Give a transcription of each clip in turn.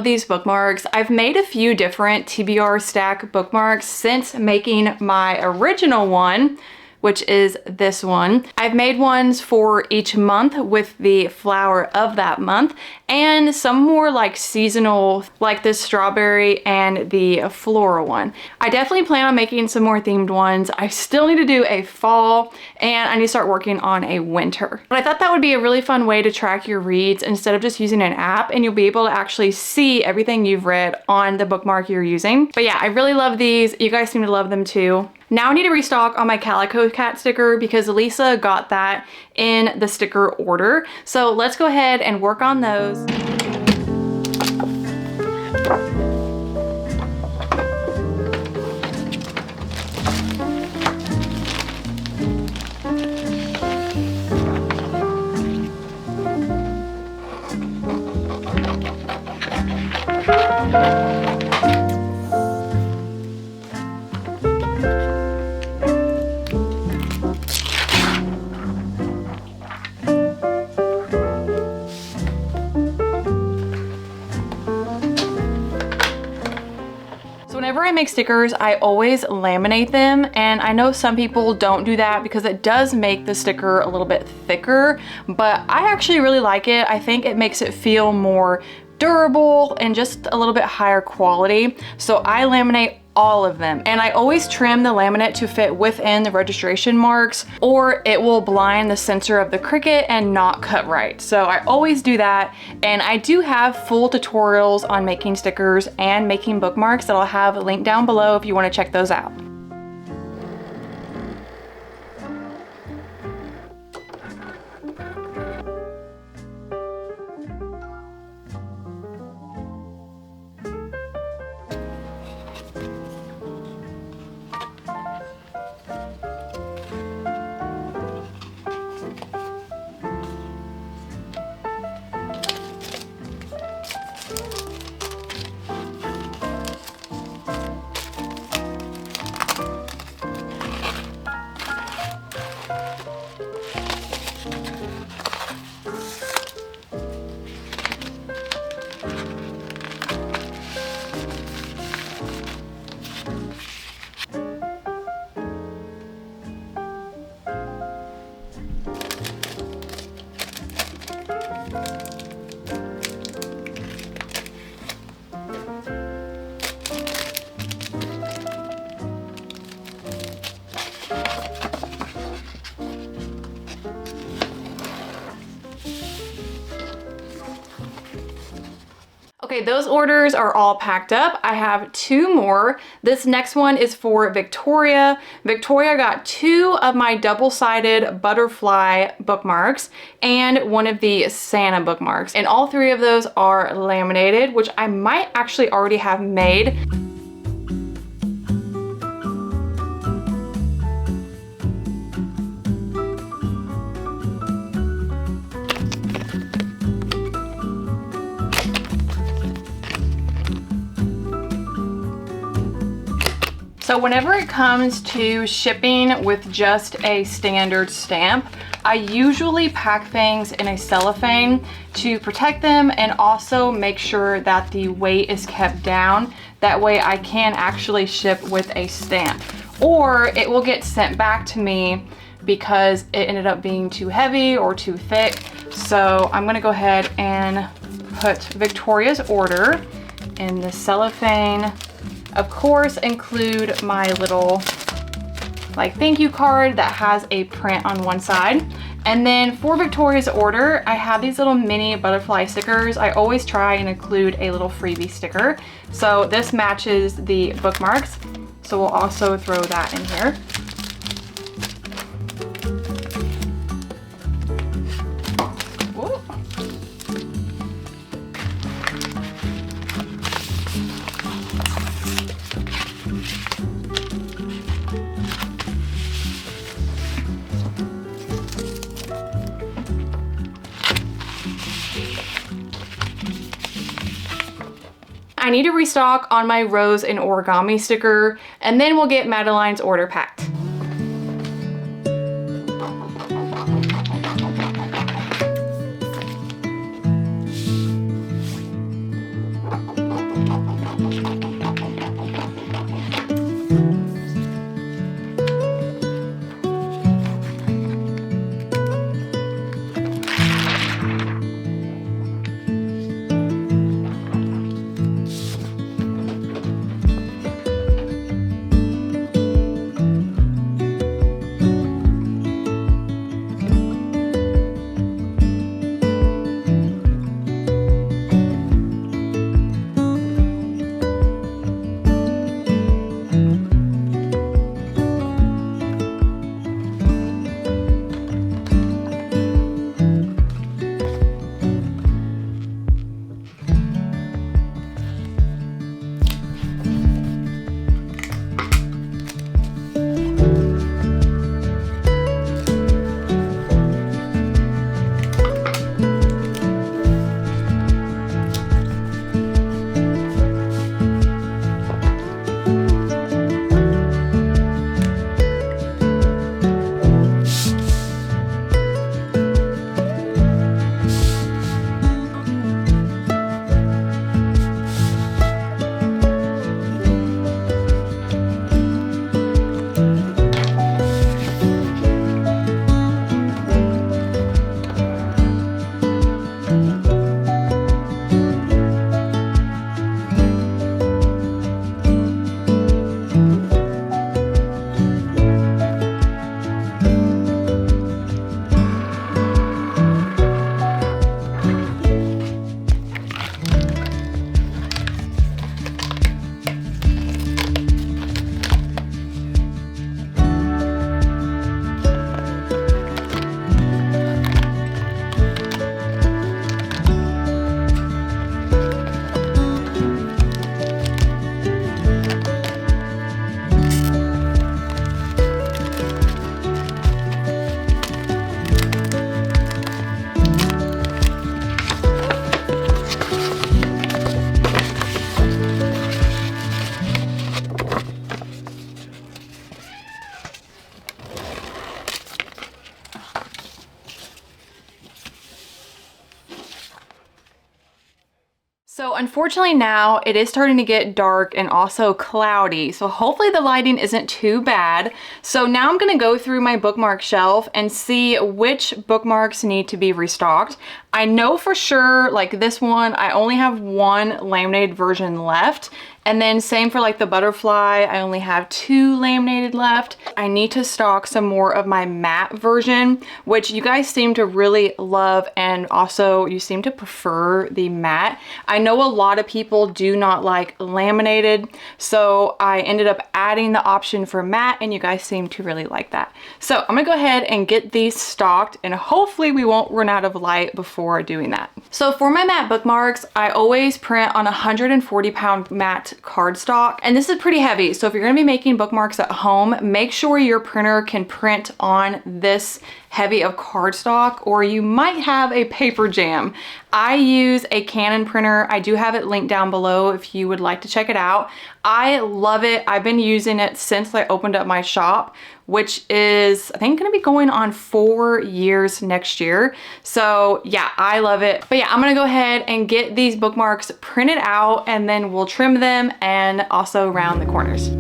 love these bookmarks. I've made a few different TBR stack bookmarks since making my original one, which is this one. I've made ones for each month with the flower of that month, and some more like seasonal, like this strawberry and the floral one. I definitely plan on making some more themed ones. I still need to do a fall, and I need to start working on a winter. But I thought that would be a really fun way to track your reads instead of just using an app, and you'll be able to actually see everything you've read on the bookmark you're using. But yeah, I really love these. You guys seem to love them too. Now I need to restock on my Calico Cat sticker because Lisa got that in the sticker order. So let's go ahead and work on those. Whenever I make stickers, I always laminate them, and I know some people don't do that because it does make the sticker a little bit thicker, but I actually really like it. I think it makes it feel more durable and just a little bit higher quality. So I laminate all of them, and I always trim the laminate to fit within the registration marks, or it will blind the sensor of the Cricut and not cut right. So I always do that, and I do have full tutorials on making stickers and making bookmarks that I'll have linked down below if you want to check those out. Okay, those orders are all packed up. I have 2 more. This next one is for Victoria. Victoria got 2 of my double-sided butterfly bookmarks and one of the Santa bookmarks. And all 3 of those are laminated, which I might actually already have made. So whenever it comes to shipping with just a standard stamp, I usually pack things in a cellophane to protect them and also make sure that the weight is kept down. That way I can actually ship with a stamp, or it will get sent back to me because it ended up being too heavy or too thick. So I'm gonna go ahead and put Victoria's order in the cellophane. Of course, include my little like thank you card that has a print on one side. And then for Victoria's order, I have these little mini butterfly stickers. I always try and include a little freebie sticker. So this matches the bookmarks. So we'll also throw that in here. I need to restock on my rose and origami sticker, and then we'll get Madeline's order packed. So unfortunately now it is starting to get dark and also cloudy. So hopefully the lighting isn't too bad. So now I'm gonna go through my bookmark shelf and see which bookmarks need to be restocked. I know for sure, like this one, I only have one laminated version left. And then same for like the butterfly, I only have 2 laminated left. I need to stock some more of my matte version, which you guys seem to really love, and also you seem to prefer the matte. I know a lot of people do not like laminated, so I ended up adding the option for matte, and you guys seem to really like that. So I'm gonna go ahead and get these stocked, and hopefully we won't run out of light before doing that. So for my matte bookmarks, I always print on a 140-pound matte cardstock, and this is pretty heavy, so if you're going to be making bookmarks at home, make sure your printer can print on this heavy of cardstock, or you might have a paper jam. I use a Canon printer. I do have it linked down below if you would like to check it out. I love it. I've been using it since I opened up my shop, which is I think gonna be going on 4 years next year. So yeah, I love it. But yeah, I'm gonna go ahead and get these bookmarks printed out, and then we'll trim them and also round the corners.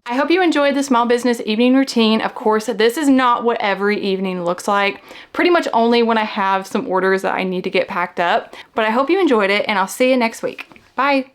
I hope you enjoyed the small business evening routine. Of course, this is not what every evening looks like. Pretty much only when I have some orders that I need to get packed up. But I hope you enjoyed it, and I'll see you next week. Bye.